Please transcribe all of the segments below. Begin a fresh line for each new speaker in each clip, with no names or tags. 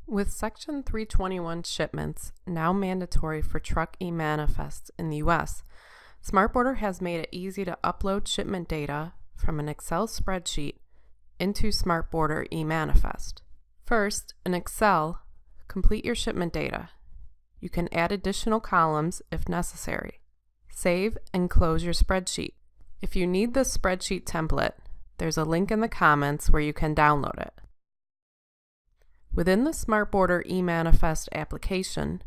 With Section 321 shipments now mandatory for truck eManifests in the U.S., SmartBorder has made it easy to upload shipment data from an Excel spreadsheet into SmartBorder eManifest. First, in Excel, complete your shipment data. You can add additional columns if necessary. Save and close your spreadsheet. If you need this spreadsheet template, there's a link in the comments where you can download it. Within the SmartBorder eManifest application,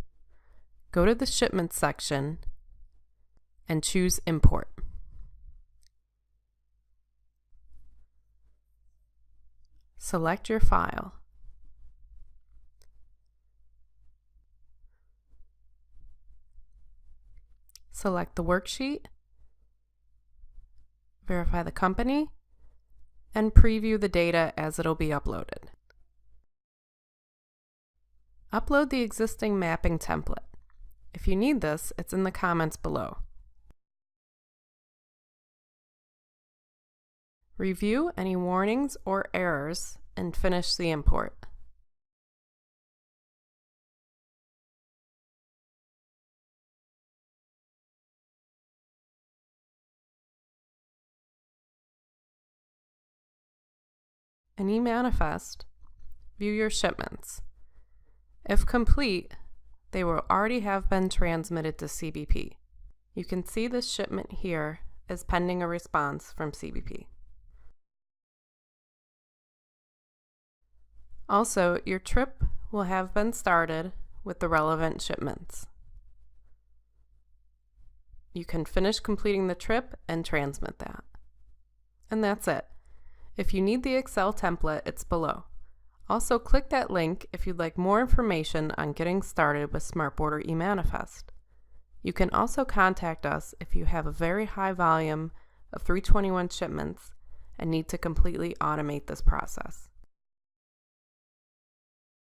go to the Shipments section and choose Import. Select your file. Select the worksheet, verify the company, and preview the data as it'll be uploaded. Upload the existing mapping template. If you need this, it's in the comments below. Review any warnings or errors and finish the import. In eManifest, view your shipments. If complete, they will already have been transmitted to CBP. You can see this shipment here is pending a response from CBP. Also, your trip will have been started with the relevant shipments. You can finish completing the trip and transmit that. And that's it. If you need the Excel template, it's below. Also, click that link if you'd like more information on getting started with SmartBorder eManifest. You can also contact us if you have a very high volume of 321 shipments and need to completely automate this process.